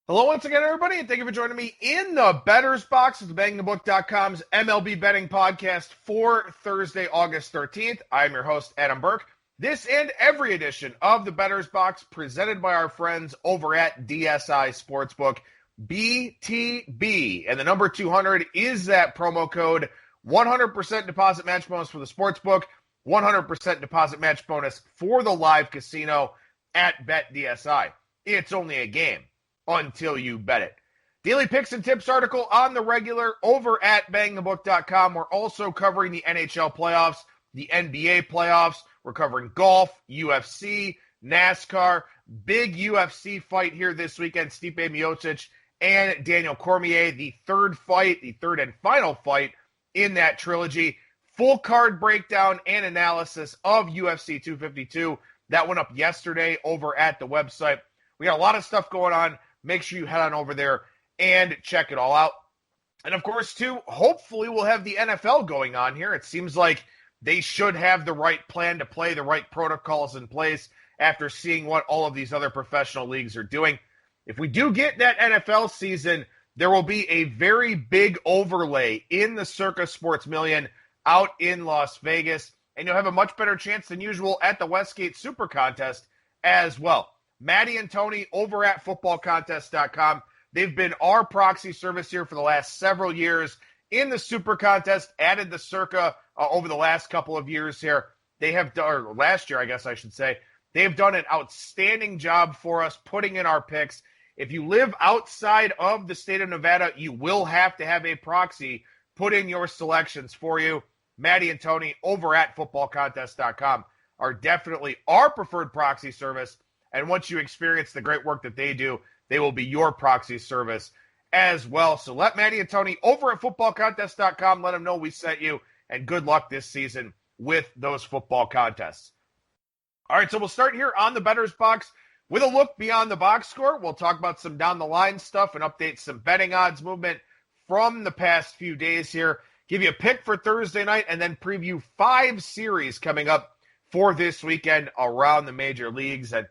Hello once again, everybody, and thank you for joining me in the Bettor's Box of the BangTheBook.com's MLB betting podcast for Thursday, August 13th. I'm your host, Adam Burke. This and every edition of the Bettor's Box presented by our friends over at DSI Sportsbook, BTB. And the number 200 is that promo code, 100% deposit match bonus for the Sportsbook, 100% deposit match bonus for the live casino at BetDSI. It's only a game until you bet it. Daily picks and tips article on the regular over at bangthebook.com. We're also covering the NHL playoffs, the NBA playoffs. We're covering golf, UFC, NASCAR, big UFC fight here this weekend, Stipe Miocic and Daniel Cormier, the third and final fight in that trilogy. Full card breakdown and analysis of UFC 252. That went up yesterday over at the website. We got a lot of stuff going on. Make sure you head on over there and check it all out. And of course, too, hopefully we'll have the NFL going on here. It seems like they should have the right plan to play, the right protocols in place after seeing what all of these other professional leagues are doing. If we do get that NFL season, there will be a very big overlay in the Circa Sports Million out in Las Vegas, and you'll have a much better chance than usual at the Westgate Super Contest as well. Maddie and Tony over at footballcontest.com. They've been our proxy service here for the last several years in the Super Contest, added the Circa over the last couple of years here. They have done, or last year, I guess I should say, they have done an outstanding job for us putting in our picks. If you live outside of the state of Nevada, you will have to have a proxy put in your selections for you. Maddie and Tony over at footballcontest.com are definitely our preferred proxy service. And once you experience the great work that they do, they will be your proxy service as well. So let Maddie and Tony over at footballcontest.com, let them know we sent you, and good luck this season with those football contests. All right, so we'll start here on the Bettor's Box with a look beyond the box score. We'll talk about some down-the-line stuff and update some betting odds movement from the past few days here. Give you a pick for Thursday night and then preview 5 series coming up for this weekend around the major leagues. And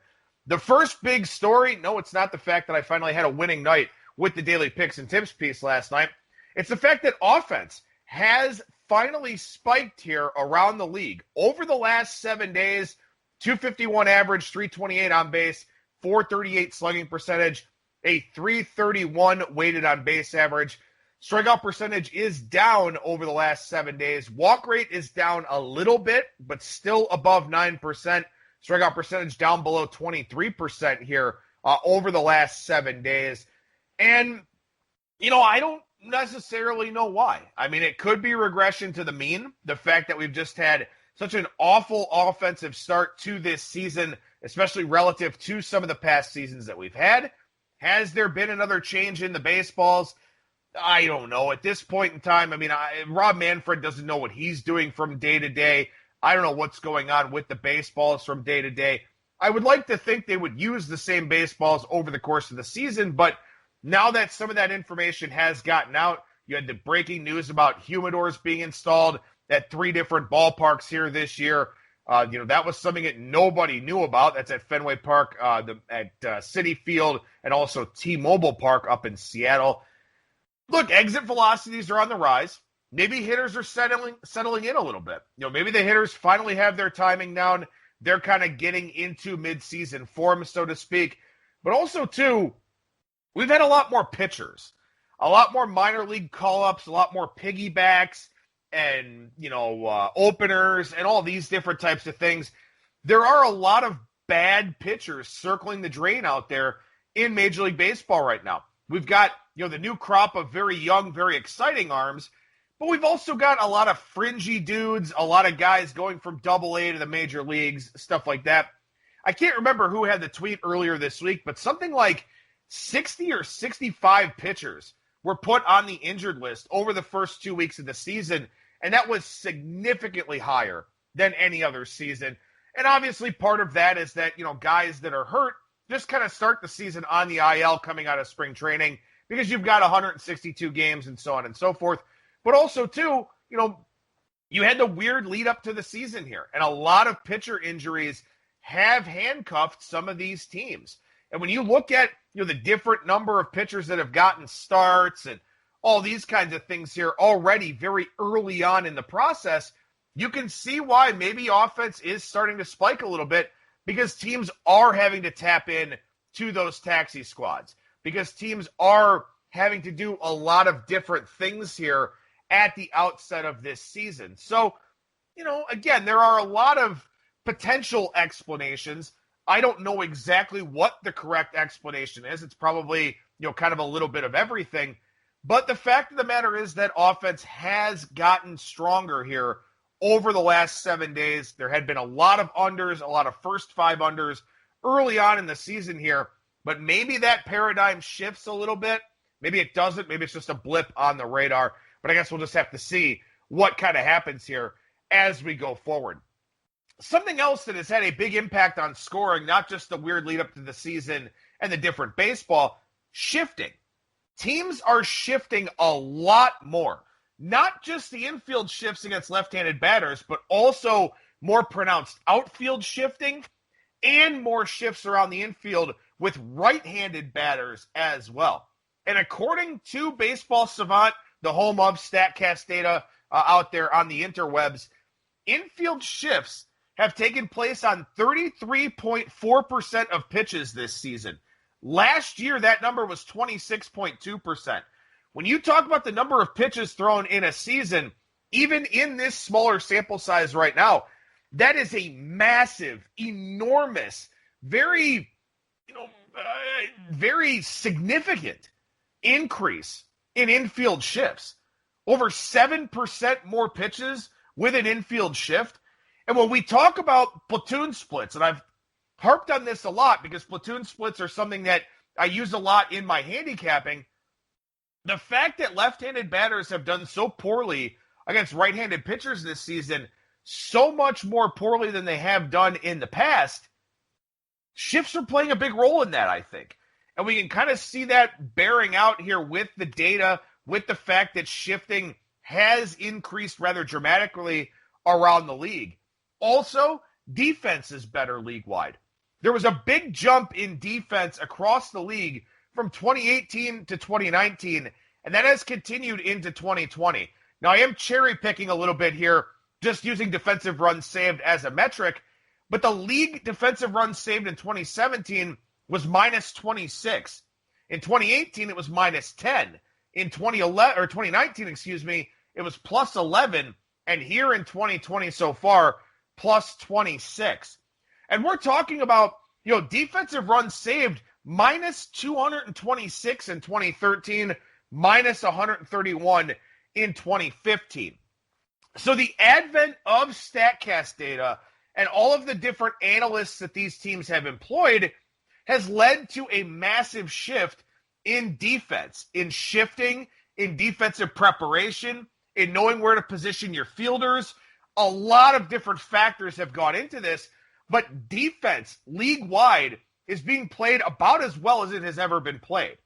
the first big story, no, it's not the fact that I finally had a winning night with the daily picks and tips piece last night. It's the fact that offense has finally spiked here around the league. Over the last 7 days, 251 average, 328 on base, 438 slugging percentage, a 331 weighted on base average. Strikeout percentage is down over the last 7 days. Walk rate is down a little bit, but still above 9%. Strikeout percentage down below 23% here over the last 7 days. And, I don't necessarily know why. I mean, it could be regression to the mean. The fact that we've just had such an awful offensive start to this season, especially relative to some of the past seasons that we've had. Has there been another change in the baseballs? I don't know. At this point in time, Rob Manfred doesn't know what he's doing from day to day. I don't know what's going on with the baseballs from day to day. I would like to think they would use the same baseballs over the course of the season, but now that some of that information has gotten out, you had the breaking news about humidors being installed at 3 different ballparks here this year. That was something that nobody knew about. That's at Fenway Park, at Citi Field, and also T-Mobile Park up in Seattle. Look, exit velocities are on the rise. Maybe hitters are settling in a little bit. Maybe the hitters finally have their timing down. They're kind of getting into midseason form, so to speak. But also, too, we've had a lot more pitchers, a lot more minor league call-ups, a lot more piggybacks and, openers and all these different types of things. There are a lot of bad pitchers circling the drain out there in Major League Baseball right now. We've got, the new crop of very young, very exciting arms. But we've also got a lot of fringy dudes, a lot of guys going from Double-A to the major leagues, stuff like that. I can't remember who had the tweet earlier this week, but something like 60 or 65 pitchers were put on the injured list over the first 2 weeks of the season, and that was significantly higher than any other season. And obviously part of that is that, guys that are hurt just kind of start the season on the IL coming out of spring training because you've got 162 games and so on and so forth. But also, too, you had the weird lead up to the season here, and a lot of pitcher injuries have handcuffed some of these teams. And when you look at the different number of pitchers that have gotten starts and all these kinds of things here already very early on in the process, you can see why maybe offense is starting to spike a little bit, because teams are having to tap in to those taxi squads, because teams are having to do a lot of different things here at the outset of this season. So, again, there are a lot of potential explanations. I don't know exactly what the correct explanation is. It's probably, kind of a little bit of everything. But the fact of the matter is that offense has gotten stronger here over the last 7 days. There had been a lot of unders, a lot of first 5 unders early on in the season here. But maybe that paradigm shifts a little bit. Maybe it doesn't. Maybe it's just a blip on the radar. But I guess we'll just have to see what kind of happens here as we go forward. Something else that has had a big impact on scoring, not just the weird lead up to the season and the different baseball, shifting. Teams are shifting a lot more. Not just the infield shifts against left-handed batters, but also more pronounced outfield shifting and more shifts around the infield with right-handed batters as well. And according to Baseball Savant, the home of Statcast data out there on the interwebs, infield shifts have taken place on 33.4% of pitches this season. Last year, that number was 26.2%. When you talk about the number of pitches thrown in a season, even in this smaller sample size right now, that is a massive, enormous, very significant increase in infield shifts. Over 7% more pitches with an infield shift. And when we talk about platoon splits, and I've harped on this a lot because platoon splits are something that I use a lot in my handicapping, the fact that left-handed batters have done so poorly against right-handed pitchers this season, so much more poorly than they have done in the past, shifts are playing a big role in that, I think. And we can kind of see that bearing out here with the data, with the fact that shifting has increased rather dramatically around the league. Also, defense is better league-wide. There was a big jump in defense across the league from 2018 to 2019, and that has continued into 2020. Now, I am cherry-picking a little bit here, just using defensive runs saved as a metric, but the league defensive runs saved in 2017 was minus 26. In 2018, it was minus 10. In 2019, it was plus 11. And here in 2020 so far, plus 26. And we're talking about, defensive runs saved minus 226 in 2013, minus 131 in 2015. So the advent of Statcast data and all of the different analysts that these teams have employed has led to a massive shift in defense, in shifting, in defensive preparation, in knowing where to position your fielders. A lot of different factors have gone into this, but defense, league-wide, is being played about as well as it has ever been played.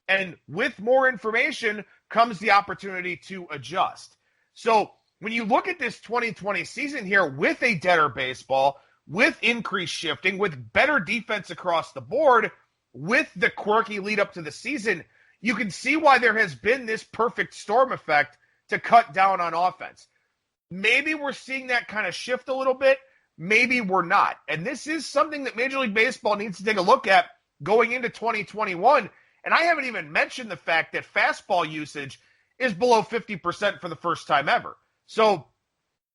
And with more information comes the opportunity to adjust. So when you look at this 2020 season here with a deader baseball, with increased shifting, with better defense across the board, with the quirky lead up to the season, you can see why there has been this perfect storm effect to cut down on offense. Maybe we're seeing that kind of shift a little bit. Maybe we're not. And this is something that Major League Baseball needs to take a look at going into 2021. And I haven't even mentioned the fact that fastball usage is below 50% for the first time ever. So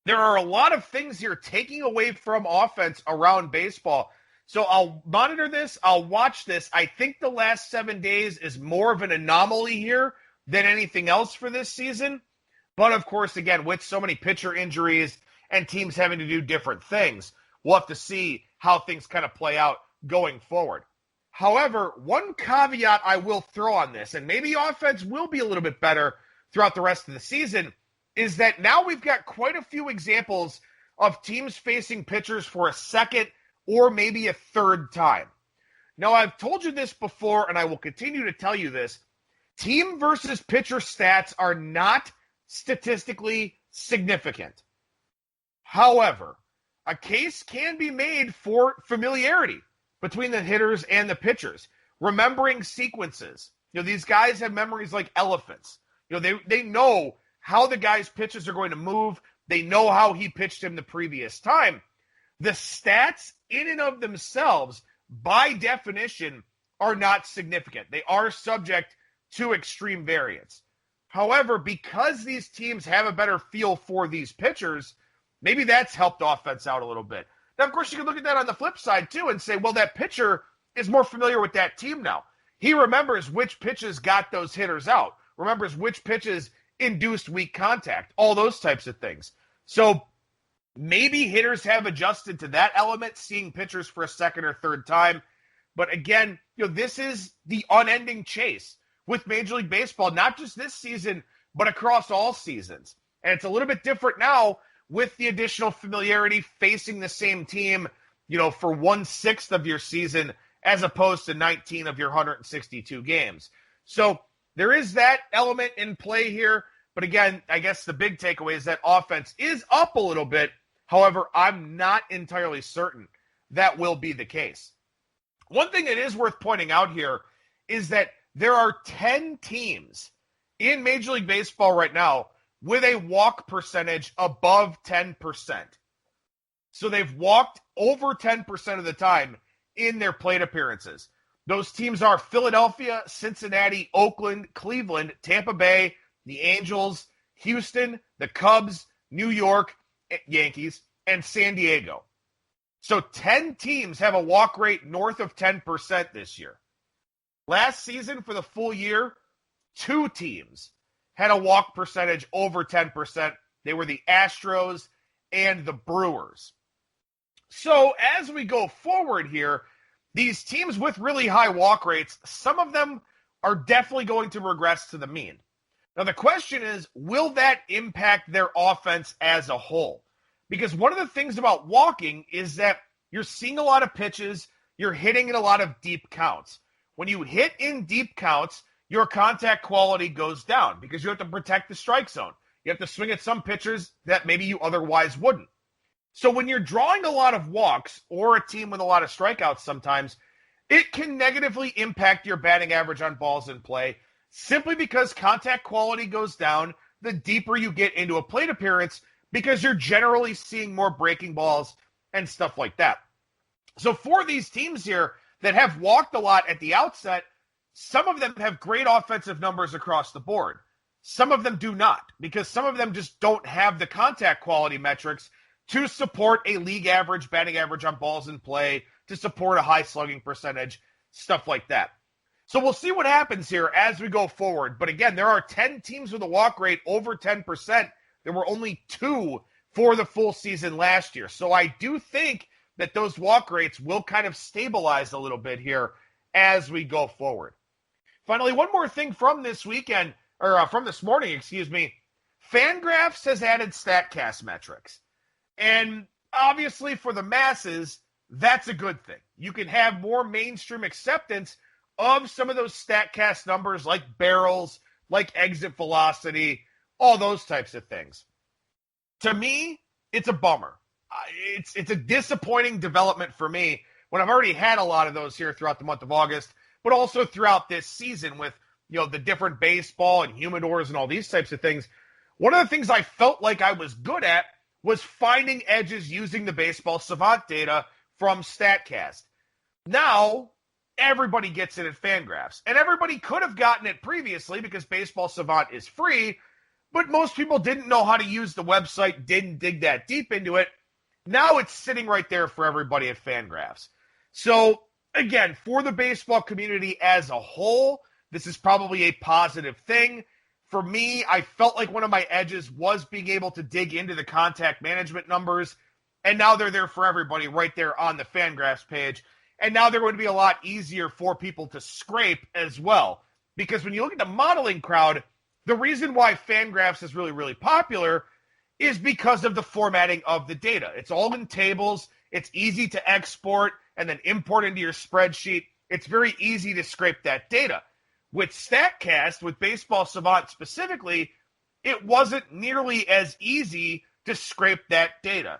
there are a lot of things here taking away from offense around baseball. So I'll monitor this. I'll watch this. I think the last 7 days is more of an anomaly here than anything else for this season. But, of course, again, with so many pitcher injuries and teams having to do different things, we'll have to see how things kind of play out going forward. However, one caveat I will throw on this, and maybe offense will be a little bit better throughout the rest of the season, is that now we've got quite a few examples of teams facing pitchers for a second or maybe a third time. Now, I've told you this before, and I will continue to tell you this. Team versus pitcher stats are not statistically significant. However, a case can be made for familiarity. between the hitters and the pitchers. Remembering sequences. These guys have memories like elephants. They know how the guy's pitches are going to move. They know how he pitched him the previous time. The stats in and of themselves, by definition, are not significant. They are subject to extreme variance. However, because these teams have a better feel for these pitchers, maybe that's helped offense out a little bit. Now, of course, you can look at that on the flip side, too, and say, well, that pitcher is more familiar with that team now. He remembers which pitches got those hitters out, remembers which pitches induced weak contact, all those types of things. So maybe hitters have adjusted to that element, seeing pitchers for a second or third time. But again, this is the unending chase with Major League Baseball, not just this season, but across all seasons. And it's a little bit different now with the additional familiarity facing the same team, for 1/6 of your season as opposed to 19 of your 162 games. So there is that element in play here. But again, I guess the big takeaway is that offense is up a little bit. However, I'm not entirely certain that will be the case. One thing that is worth pointing out here is that there are 10 teams in Major League Baseball right now with a walk percentage above 10%. So they've walked over 10% of the time in their plate appearances. Those teams are Philadelphia, Cincinnati, Oakland, Cleveland, Tampa Bay, the Angels, Houston, the Cubs, New York, Yankees, and San Diego. So 10 teams have a walk rate north of 10% this year. Last season, for the full year, 2 teams had a walk percentage over 10%. They were the Astros and the Brewers. So as we go forward here, these teams with really high walk rates, some of them are definitely going to regress to the mean. Now, the question is, will that impact their offense as a whole? Because one of the things about walking is that you're seeing a lot of pitches, you're hitting in a lot of deep counts. When you hit in deep counts, your contact quality goes down because you have to protect the strike zone. You have to swing at some pitchers that maybe you otherwise wouldn't. So when you're drawing a lot of walks or a team with a lot of strikeouts sometimes, it can negatively impact your batting average on balls in play simply because contact quality goes down the deeper you get into a plate appearance because you're generally seeing more breaking balls and stuff like that. So for these teams here that have walked a lot at the outset, some of them have great offensive numbers across the board. Some of them do not, because some of them just don't have the contact quality metrics to support a league average batting average on balls in play, to support a high slugging percentage, stuff like that. So we'll see what happens here as we go forward. But again, there are 10 teams with a walk rate over 10%. There were only 2 for the full season last year. So I do think that those walk rates will kind of stabilize a little bit here as we go forward. Finally, one more thing from this weekend, or from this morning, Fangraphs has added Statcast Metrics. And obviously for the masses, that's a good thing. You can have more mainstream acceptance of some of those Statcast numbers like barrels, like exit velocity, all those types of things. To me, it's a bummer. It's a disappointing development for me when I've already had a lot of those here throughout the month of August, but also throughout this season with the different baseball and humidors and all these types of things. One of the things I felt like I was good at was finding edges using the baseball savant data from Statcast. Now, everybody gets it at Fangraphs. And everybody could have gotten it previously because Baseball Savant is free, but most people didn't know how to use the website, didn't dig that deep into it. Now it's sitting right there for everybody at Fangraphs. So, again, for the baseball community as a whole, this is probably a positive thing. For me, I felt like one of my edges was being able to dig into the contact management numbers, and now they're there for everybody right there on the Fangraphs page. And now they're going to be a lot easier for people to scrape as well. Because when you look at the modeling crowd, the reason why Fangraphs is really, really popular is because of the formatting of the data. It's all in tables. It's easy to export and then import into your spreadsheet. It's very easy to scrape that data. With Statcast, with Baseball Savant specifically, it wasn't nearly as easy to scrape that data.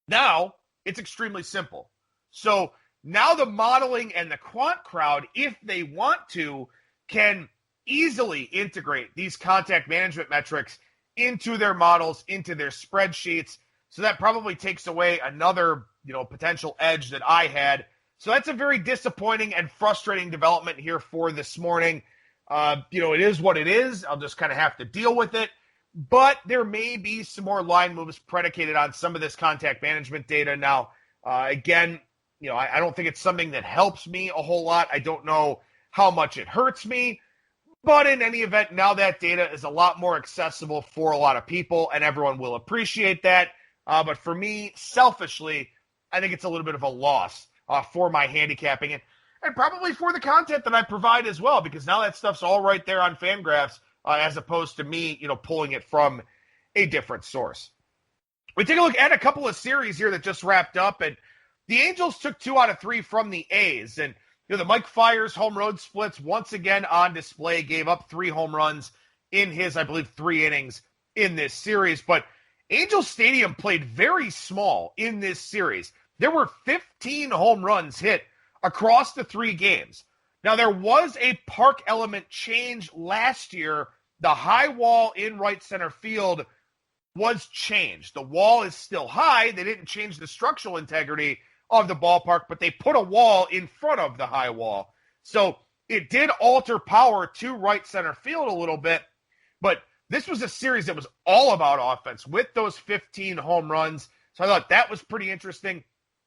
Now, it's extremely simple. So Now the modeling and the quant crowd, if they want to, can easily integrate these contact management metrics into their models, into their spreadsheets. So that probably takes away another, potential edge that I had. So that's a very disappointing and frustrating development here for this morning. It is what it is. I'll just kind of have to deal with it. But there may be some more line moves predicated on some of this contact management data. Now, again, I don't think it's something that helps me a whole lot. I don't know how much it hurts me. But in any event, now that data is a lot more accessible for a lot of people, and everyone will appreciate that. But for me, selfishly, I think it's a little bit of a loss for my handicapping and probably for the content that I provide as well, because now that stuff's all right there on Fangraphs as opposed to me, pulling it from a different source. We take a look at a couple of series here that just wrapped up, and the Angels took 2 out of 3 from the A's, and the Mike Fiers home road splits once again on display, gave up 3 home runs in his, I believe, 3 innings in this series. But Angel Stadium played very small in this series. There were 15 home runs hit across the 3 games. Now, there was a park element change last year. The high wall in right center field was changed. The wall is still high. They didn't change the structural integrity of the ballpark, but they put a wall in front of the high wall. So it did alter power to right center field a little bit, but this was a series that was all about offense with those 15 home runs. So I thought that was pretty interesting.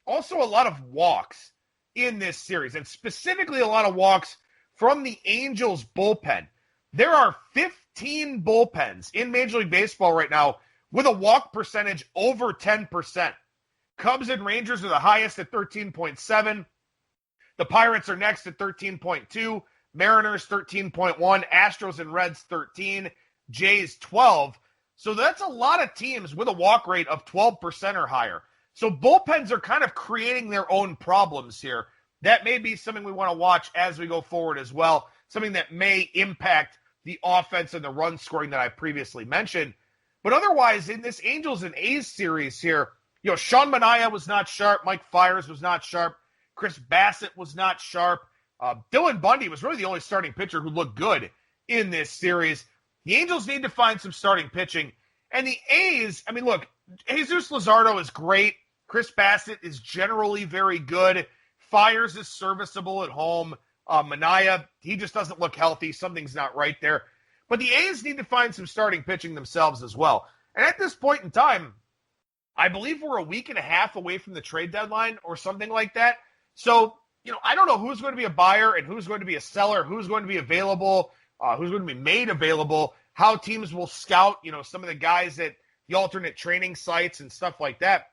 Also, a lot of walks in this series, and specifically a lot of walks from the Angels bullpen. There are 15 bullpens in Major League Baseball right now with a walk percentage over 10%. Cubs and Rangers are the highest at 13.7. The Pirates are next at 13.2. Mariners 13.1. Astros and Reds 13. Jays 12. So that's a lot of teams with a walk rate of 12% or higher. So bullpens are kind of creating their own problems here. That may be something we want to watch as we go forward as well. Something that may impact the offense and the run scoring that I previously mentioned. But otherwise, in this Angels and A's series here, Sean Manaea was not sharp. Mike Fiers was not sharp. Chris Bassett was not sharp. Dylan Bundy was really the only starting pitcher who looked good in this series. The Angels need to find some starting pitching. And the A's, look, Jesus Luzardo is great. Chris Bassett is generally very good. Fiers is serviceable at home. Manaea, he just doesn't look healthy. Something's not right there. But the A's need to find some starting pitching themselves as well. And at this point in time, I believe we're a week and a half away from the trade deadline or something like that. So, I don't know who's going to be a buyer and who's going to be a seller, who's going to be available, who's going to be made available, how teams will scout, some of the guys at the alternate training sites and stuff like that.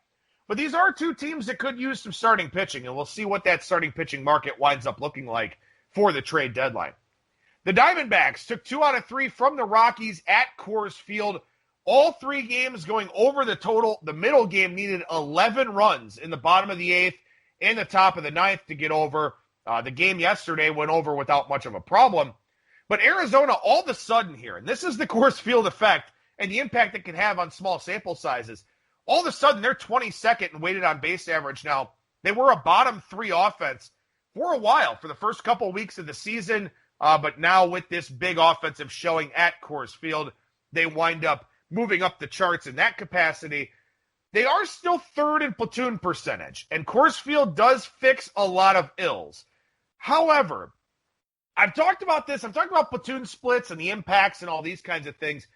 But these are 2 teams that could use some starting pitching, and we'll see what that starting pitching market winds up looking like for the trade deadline. The Diamondbacks took 2 out of 3 from the Rockies at Coors Field. All 3 games going over the total. The middle game needed 11 runs in the bottom of the 8th and the top of the 9th to get over. The game yesterday went over without much of a problem. But Arizona, all of a sudden here, and this is the Coors Field effect and the impact it can have on small sample sizes, all of a sudden they're 22nd in weighted on base average now. They were a bottom 3 offense for a while, for the first couple of weeks of the season. But now with this big offensive showing at Coors Field, they wind up moving up the charts in that capacity. They are still 3rd in platoon percentage, and Coors Field does fix a lot of ills. However, I've talked about this. I've talked about platoon splits and the impacts and all these kinds of things.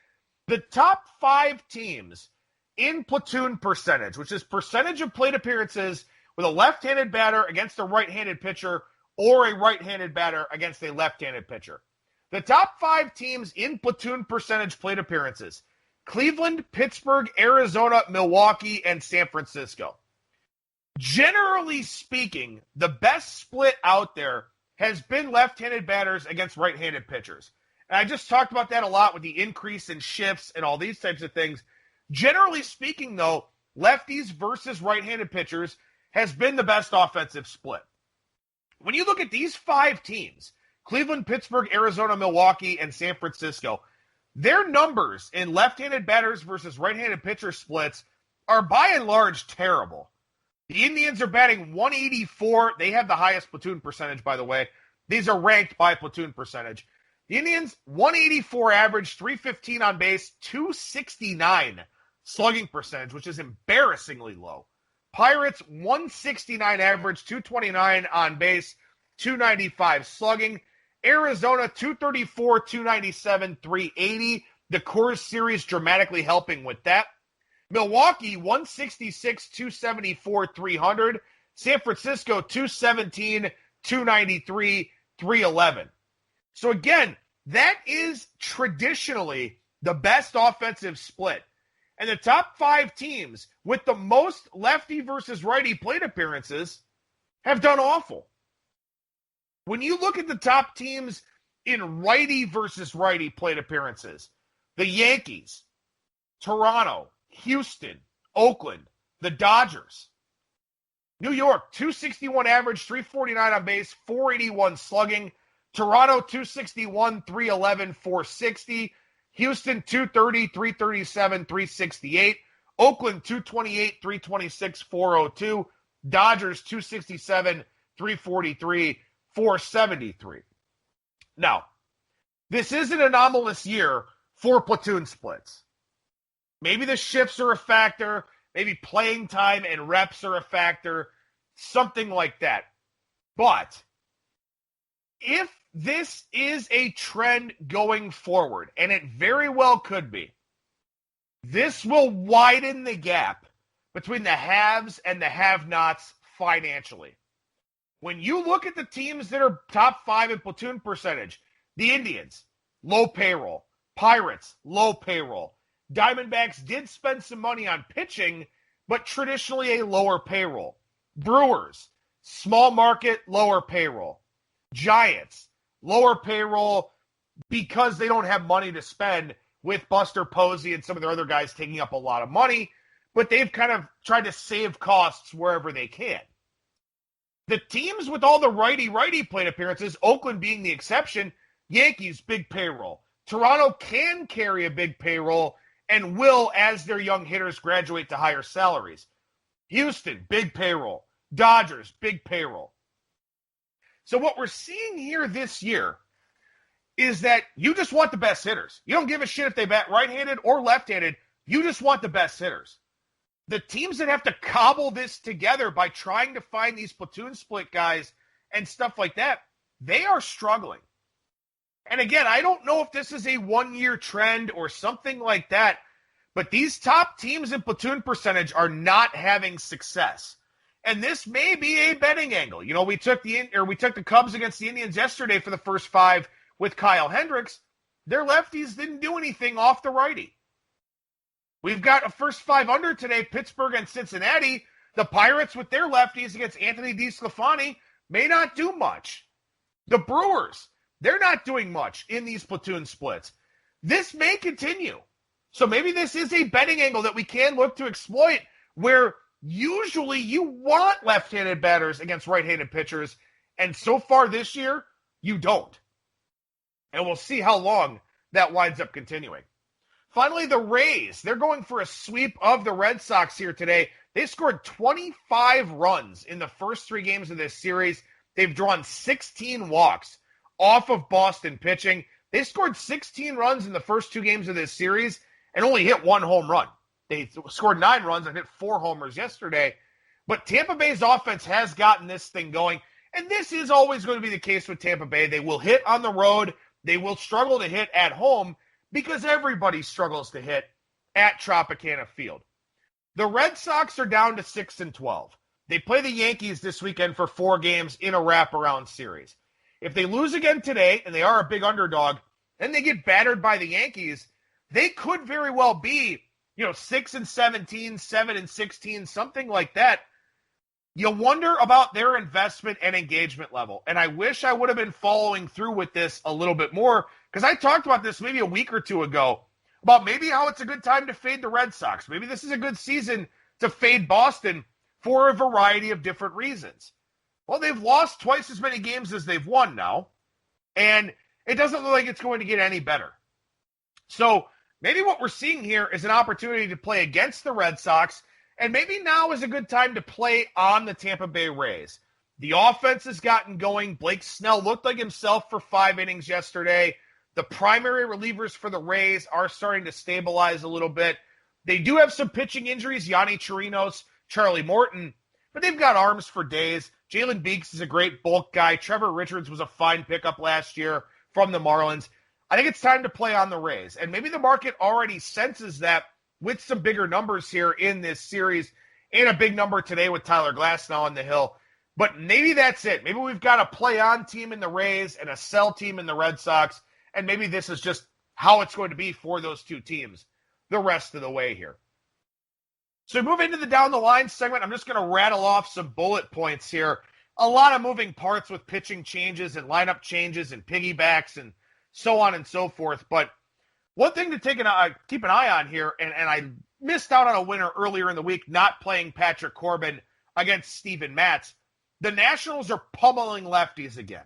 The top 5 teams in platoon percentage, which is percentage of plate appearances with a left-handed batter against a right-handed pitcher or a right-handed batter against a left-handed pitcher. The top 5 teams in platoon percentage plate appearances: Cleveland, Pittsburgh, Arizona, Milwaukee, and San Francisco. Generally speaking, the best split out there has been left-handed batters against right-handed pitchers. And I just talked about that a lot with the increase in shifts and all these types of things. Generally speaking, though, lefties versus right-handed pitchers has been the best offensive split. When you look at these 5 teams, Cleveland, Pittsburgh, Arizona, Milwaukee, and San Francisco, their numbers in left-handed batters versus right-handed pitcher splits are by and large terrible. The Indians are batting 184. They have the highest platoon percentage, by the way. These are ranked by platoon percentage. The Indians, 184 average, 315 on base, 269 slugging percentage, which is embarrassingly low. Pirates, 169 average, 229 on base, 295 slugging. Arizona, 234, 297, 380. The Coors Series dramatically helping with that. Milwaukee, 166, 274, 300. San Francisco, 217, 293, 311. So again, that is traditionally the best offensive split. And the top 5 teams with the most lefty versus righty plate appearances have done awful. When you look at the top teams in righty versus righty plate appearances, the Yankees, Toronto, Houston, Oakland, the Dodgers, New York, 261 average, 349 on base, 481 slugging. Toronto, 261, 311, 460. Houston, 230, 337, 368. Oakland, 228, 326, 402. Dodgers, 267, 343, 473. Now, this is an anomalous year for platoon splits. Maybe the shifts are a factor. Maybe playing time and reps are a factor. Something like that. But if this is a trend going forward, and it very well could be, this will widen the gap between the haves and the have-nots financially. When you look at the teams that are top 5 in platoon percentage, the Indians, low payroll. Pirates, low payroll. Diamondbacks did spend some money on pitching, but traditionally a lower payroll. Brewers, small market, lower payroll. Giants, lower payroll because they don't have money to spend with Buster Posey and some of their other guys taking up a lot of money, but they've kind of tried to save costs wherever they can. The teams with all the righty-righty plate appearances, Oakland being the exception, Yankees, big payroll. Toronto can carry a big payroll and will as their young hitters graduate to higher salaries. Houston, big payroll. Dodgers, big payroll. So what we're seeing here this year is that you just want the best hitters. You don't give a shit if they bat right-handed or left-handed. You just want the best hitters. The teams that have to cobble this together by trying to find these platoon split guys and stuff like that, they are struggling. And again, I don't know if this is a one-year trend or something like that, but these top teams in platoon percentage are not having success. And this may be a betting angle. You know, we took the Cubs against the Indians yesterday for the first 5 with Kyle Hendricks. Their lefties didn't do anything off the righty. We've got a first 5 under today, Pittsburgh and Cincinnati. The Pirates with their lefties against Anthony DeSclafani may not do much. The Brewers, they're not doing much in these platoon splits. This may continue. So maybe this is a betting angle that we can look to exploit where usually you want left-handed batters against right-handed pitchers, and so far this year, you don't. And we'll see how long that winds up continuing. Finally, the Rays, they're going for a sweep of the Red Sox here today. They scored 25 runs in the first 3 games of this series. They've drawn 16 walks off of Boston pitching. They scored 16 runs in the first 2 games of this series and only hit 1 home run. They scored 9 runs and hit 4 homers yesterday. But Tampa Bay's offense has gotten this thing going. And this is always going to be the case with Tampa Bay. They will hit on the road. They will struggle to hit at home because everybody struggles to hit at Tropicana Field. The Red Sox are down to 6-12. They play the Yankees this weekend for 4 games in a wraparound series. If they lose again today, and they are a big underdog, and they get battered by the Yankees, they could very well be, 6-17, 7-16, something like that. You wonder about their investment and engagement level. And I wish I would have been following through with this a little bit more, because I talked about this maybe a week or 2 ago, about maybe how it's a good time to fade the Red Sox. Maybe this is a good season to fade Boston for a variety of different reasons. Well, they've lost twice as many games as they've won now, and it doesn't look like it's going to get any better. So maybe what we're seeing here is an opportunity to play against the Red Sox And maybe now is a good time to play on the Tampa Bay Rays. The offense has gotten going. Blake Snell looked like himself for 5 innings yesterday. The primary relievers for the Rays are starting to stabilize a little bit. They do have some pitching injuries, Yanni Chirinos, Charlie Morton, but they've got arms for days. Jalen Beeks is a great bulk guy. Trevor Richards was a fine pickup last year from the Marlins. I think it's time to play on the Rays. And maybe the market already senses that with some bigger numbers here in this series and a big number today with Tyler Glasnow on the hill. But maybe that's it. Maybe we've got a play-on team in the Rays and a sell team in the Red Sox, and maybe this is just how it's going to be for those two teams the rest of the way here. So we move into the down the line segment. I'm just going to rattle off some bullet points here. A lot of moving parts with pitching changes and lineup changes and piggybacks and so on and so forth. But one thing to keep an eye on here, and I missed out on a winner earlier in the week not playing Patrick Corbin against Steven Matz. The Nationals are pummeling lefties again.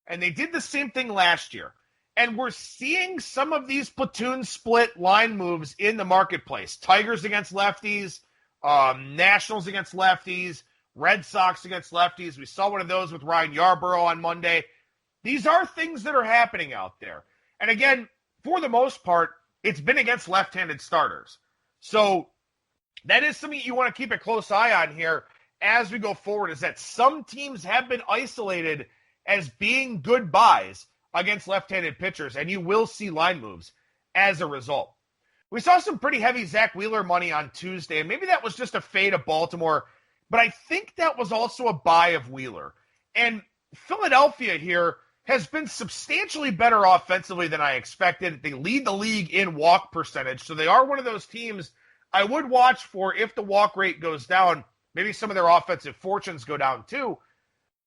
And they did the same thing last year. And we're seeing some of these platoon split line moves in the marketplace. Tigers against lefties, Nationals against lefties, Red Sox against lefties. We saw one of those with Ryan Yarbrough on Monday. These are things that are happening out there. And again, for the most part, it's been against left-handed starters. So that is something you want to keep a close eye on here as we go forward, is that some teams have been isolated as being good buys against left-handed pitchers, and you will see line moves as a result. We saw some pretty heavy Zach Wheeler money on Tuesday, and maybe that was just a fade of Baltimore, but I think that was also a buy of Wheeler. And Philadelphia here has been substantially better offensively than I expected. They lead the league in walk percentage, so they are one of those teams I would watch for if the walk rate goes down. Maybe some of their offensive fortunes go down too.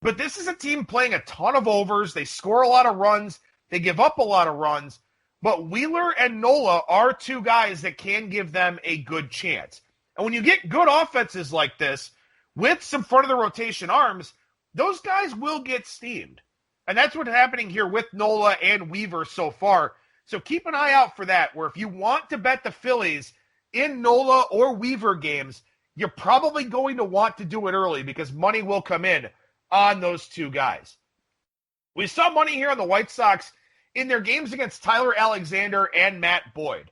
But this is a team playing a ton of overs. They score a lot of runs. They give up a lot of runs. But Wheeler and Nola are two guys that can give them a good chance. And when you get good offenses like this, with some front of the rotation arms, those guys will get steamed. And that's what's happening here with Nola and Weaver so far. So keep an eye out for that, where if you want to bet the Phillies in Nola or Weaver games, you're probably going to want to do it early because money will come in on those two guys. We saw money here on the White Sox in their games against Tyler Alexander and Matt Boyd.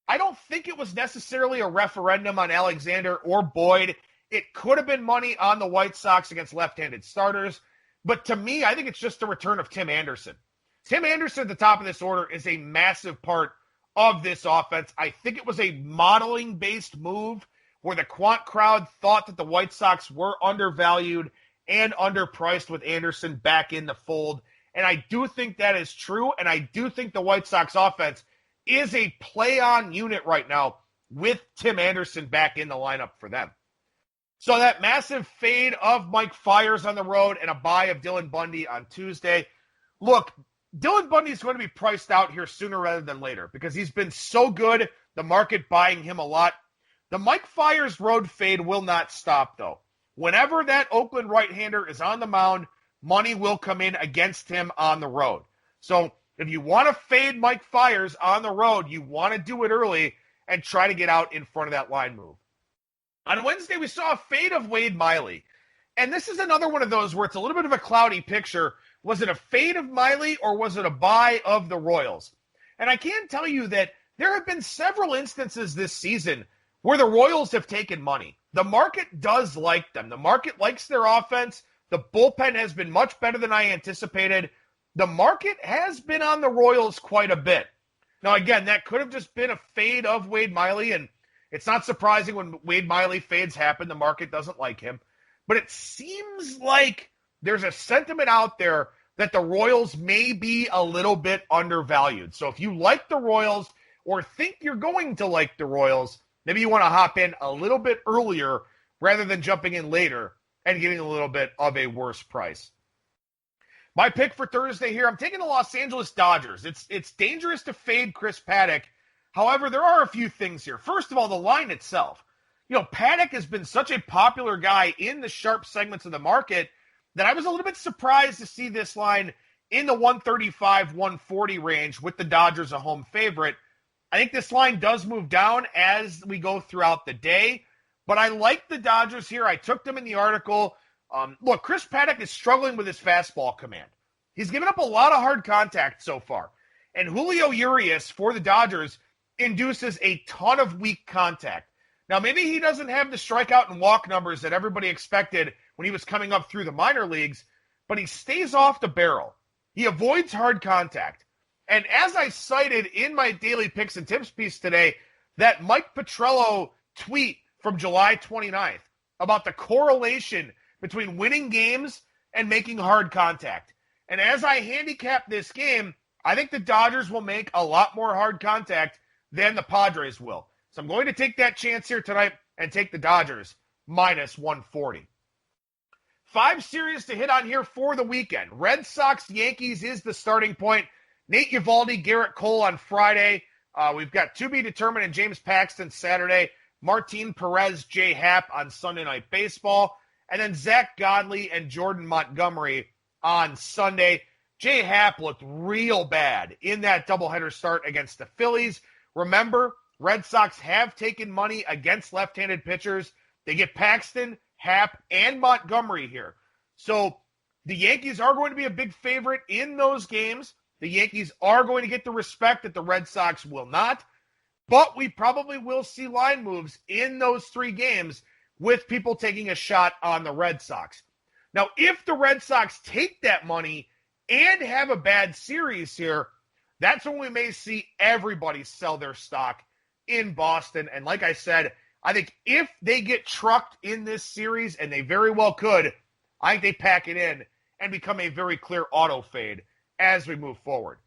I don't think it was necessarily a referendum on Alexander or Boyd. It could have been money on the White Sox against left-handed starters. But to me, I think it's just the return of Tim Anderson. Tim Anderson at the top of this order is a massive part of this offense. I think it was a modeling-based move where the quant crowd thought that the White Sox were undervalued and underpriced with Anderson back in the fold. And I do think that is true, and I do think the White Sox offense is a play-on unit right now with Tim Anderson back in the lineup for them. So that massive fade of Mike Fiers on the road and a buy of Dylan Bundy on Tuesday. Look, Dylan Bundy is going to be priced out here sooner rather than later because he's been so good, the market buying him a lot. The Mike Fiers road fade will not stop, though. Whenever that Oakland right-hander is on the mound, money will come in against him on the road. So if you want to fade Mike Fiers on the road, you want to do it early and try to get out in front of that line move. On Wednesday, we saw a fade of Wade Miley. And this is another one of those where it's a little bit of a cloudy picture. Was it a fade of Miley or was it a buy of the Royals? And I can tell you that there have been several instances this season where the Royals have taken money. The market does like them. The market likes their offense. The bullpen has been much better than I anticipated. The market has been on the Royals quite a bit. Now, again, that could have just been a fade of Wade Miley, and it's not surprising when Wade Miley fades happen. The market doesn't like him. But it seems like there's a sentiment out there that the Royals may be a little bit undervalued. So if you like the Royals or think you're going to like the Royals, maybe you want to hop in a little bit earlier rather than jumping in later and getting a little bit of a worse price. My pick for Thursday here, I'm taking the Los Angeles Dodgers. It's dangerous to fade Chris Paddack. However, there are a few things here. First of all, the line itself. You know, Paddack has been such a popular guy in the sharp segments of the market that I was a little bit surprised to see this line in the 135, 140 range with the Dodgers a home favorite. I think this line does move down as we go throughout the day, But I like the Dodgers here. I took them in the article. Look, Chris Paddock is struggling with his fastball command. He's given up a lot of hard contact so far. And Julio Urias for the Dodgers induces a ton of weak contact. Now, maybe he doesn't have the strikeout and walk numbers that everybody expected when he was coming up through the minor leagues, but he stays off the barrel. He avoids hard contact. And as I cited in my daily picks and tips piece today, that Mike Petrello tweet from July 29th about the correlation between winning games and making hard contact. And as I handicap this game, I think the Dodgers will make a lot more hard contact than the Padres will. So I'm going to take that chance here tonight and take the Dodgers minus 140. 5 series to hit on here for the weekend. Red Sox Yankees is the starting point. Nate Eovaldi, Garrett Cole on Friday. We've got to be determined and James Paxton Saturday. Martin Perez, Jay Happ on Sunday Night Baseball. And then Zach Godley and Jordan Montgomery on Sunday. Jay Happ looked real bad in that doubleheader start against the Phillies. Remember, Red Sox have taken money against left-handed pitchers. They get Paxton, Happ, and Montgomery here. So the Yankees are going to be a big favorite in those games. The Yankees are going to get the respect that the Red Sox will not. But we probably will see line moves in those 3 games with people taking a shot on the Red Sox. Now, if the Red Sox take that money and have a bad series here, that's when we may see everybody sell their stock in Boston. And like I said, I think if they get trucked in this series, and they very well could, I think they pack it in and become a very clear auto fade as we move forward.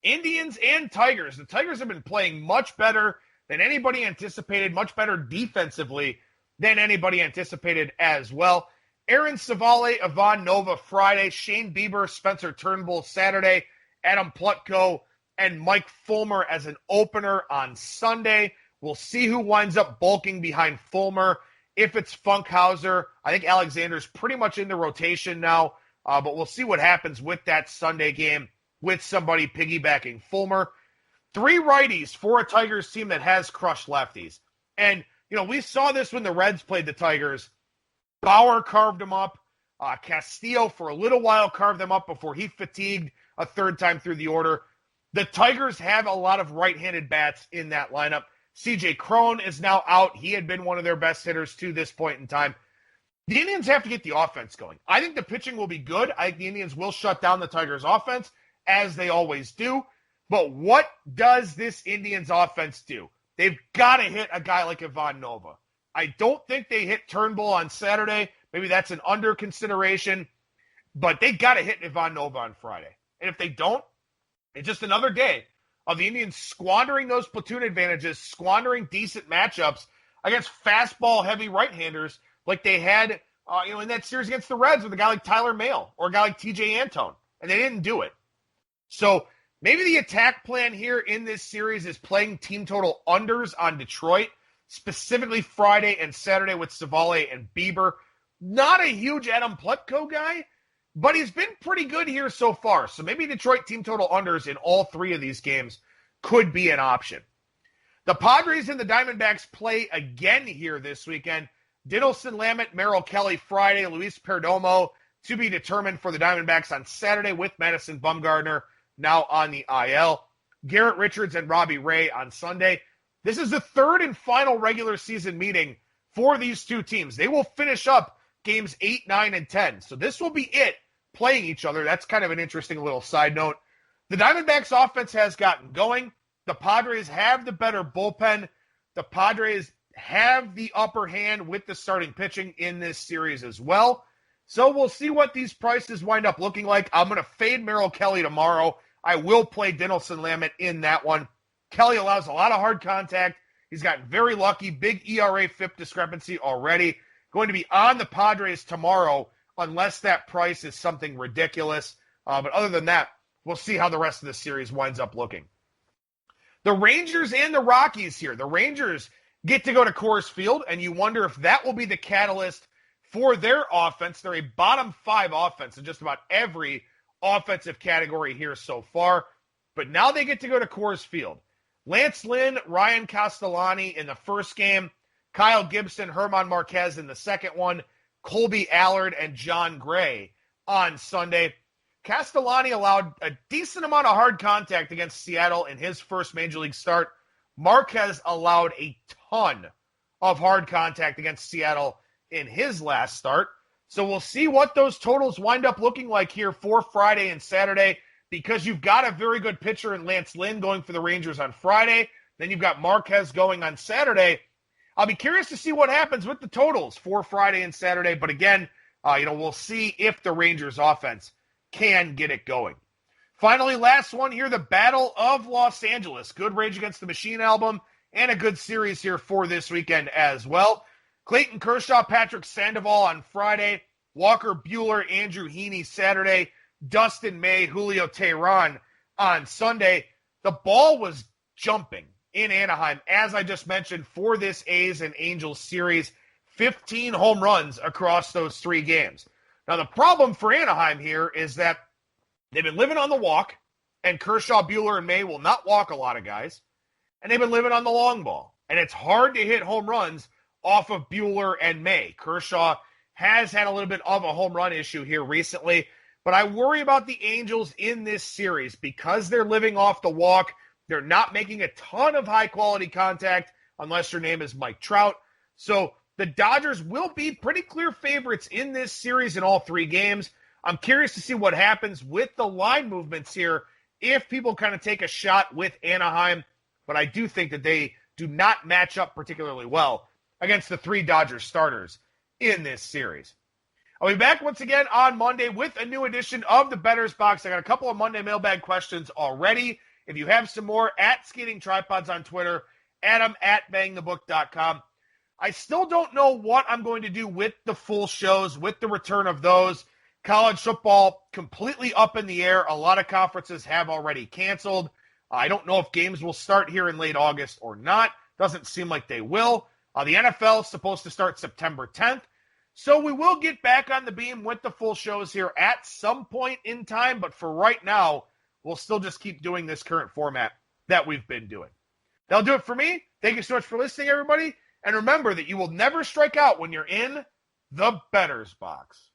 Indians and Tigers. The Tigers have been playing much better than anybody anticipated, much better defensively than anybody anticipated as well. Aaron Savale, Ivan Nova Friday, Shane Bieber, Spencer Turnbull Saturday, Adam Plutko, and Mike Fulmer as an opener on Sunday. We'll see who winds up bulking behind Fulmer. If it's Funkhauser, I think Alexander's pretty much in the rotation now, but we'll see what happens with that Sunday game with somebody piggybacking Fulmer. 3 righties for a Tigers team that has crushed lefties. And, we saw this when the Reds played the Tigers. Bauer carved them up. Castillo for a little while carved them up before he fatigued a 3rd time through the order. The Tigers have a lot of right-handed bats in that lineup. CJ Cron is now out. He had been one of their best hitters to this point in time. The Indians have to get the offense going. I think the pitching will be good. I think the Indians will shut down the Tigers' offense, as they always do. But what does this Indians offense do? They've got to hit a guy like Ivan Nova. I don't think they hit Turnbull on Saturday. Maybe that's an under consideration. But they got to hit Ivan Nova on Friday. And if they don't, it's just another day of the Indians squandering those platoon advantages, squandering decent matchups against fastball-heavy right-handers like they had in that series against the Reds with a guy like Tyler Mahle or a guy like TJ Antone. And they didn't do it. So maybe the attack plan here in this series is playing team total unders on Detroit, specifically Friday and Saturday with Savale and Bieber. Not a huge Adam Plutko guy, but he's been pretty good here so far. So maybe Detroit team total unders in all 3 of these games could be an option. The Padres and the Diamondbacks play again here this weekend. Dinelson Lamet, Merrill Kelly Friday, Luis Perdomo to be determined for the Diamondbacks on Saturday with Madison Bumgarner now on the IL. Garrett Richards and Robbie Ray on Sunday. This is the 3rd and final regular season meeting for these 2 teams. They will finish up games 8, 9, and 10. So this will be it, playing each other. That's kind of an interesting little side note. The Diamondbacks offense has gotten going. The Padres have the better bullpen. The Padres have the upper hand with the starting pitching in this series as well. So we'll see what these prices wind up looking like. I'm going to fade Merrill Kelly tomorrow. I will play Dinelson Lamet in that one. Kelly allows a lot of hard contact. He's gotten very lucky. Big ERA FIP discrepancy already. Going to be on the Padres tomorrow unless that price is something ridiculous. But other than that, we'll see how the rest of the series winds up looking. The Rangers and the Rockies here. The Rangers get to go to Coors Field, and you wonder if that will be the catalyst for their offense. They're a bottom 5 offense in just about every offensive category here so far. But now they get to go to Coors Field. Lance Lynn, Ryan Castellani in the first game. Kyle Gibson, Herman Marquez in the second one, Colby Allard, and John Gray on Sunday. Castellani allowed a decent amount of hard contact against Seattle in his first Major League start. Marquez allowed a ton of hard contact against Seattle in his last start. So we'll see what those totals wind up looking like here for Friday and Saturday, because you've got a very good pitcher in Lance Lynn going for the Rangers on Friday. Then you've got Marquez going on Saturday. I'll be curious to see what happens with the totals for Friday and Saturday. But again, we'll see if the Rangers offense can get it going. Finally, last one here, the Battle of Los Angeles. Good Rage Against the Machine album and a good series here for this weekend as well. Clayton Kershaw, Patrick Sandoval on Friday. Walker Buehler, Andrew Heaney Saturday. Dustin May, Julio Teheran on Sunday. The ball was jumping in Anaheim, as I just mentioned, for this A's and Angels series. 15 home runs across those 3 games. Now, the problem for Anaheim here is that they've been living on the walk, and Kershaw, Buehler, and May will not walk a lot of guys, and they've been living on the long ball. And it's hard to hit home runs off of Buehler and May. Kershaw has had a little bit of a home run issue here recently, but I worry about the Angels in this series because they're living off the walk. They're not making a ton of high-quality contact unless your name is Mike Trout. So the Dodgers will be pretty clear favorites in this series in all 3 games. I'm curious to see what happens with the line movements here if people kind of take a shot with Anaheim, but I do think that they do not match up particularly well against the 3 Dodgers starters in this series. I'll be back once again on Monday with a new edition of the Bettor's Box. I got a couple of Monday mailbag questions already. If you have some more, at Skating Tripods on Twitter, Adam at bangthebook.com. I still don't know what I'm going to do with the full shows, with the return of those. College football completely up in the air. A lot of conferences have already canceled. I don't know if games will start here in late August or not. Doesn't seem like they will. The NFL is supposed to start September 10th. So we will get back on the beam with the full shows here at some point in time. But for right now, we'll still just keep doing this current format that we've been doing. That'll do it for me. Thank you so much for listening, everybody. And remember that you will never strike out when you're in the Bettor's Box.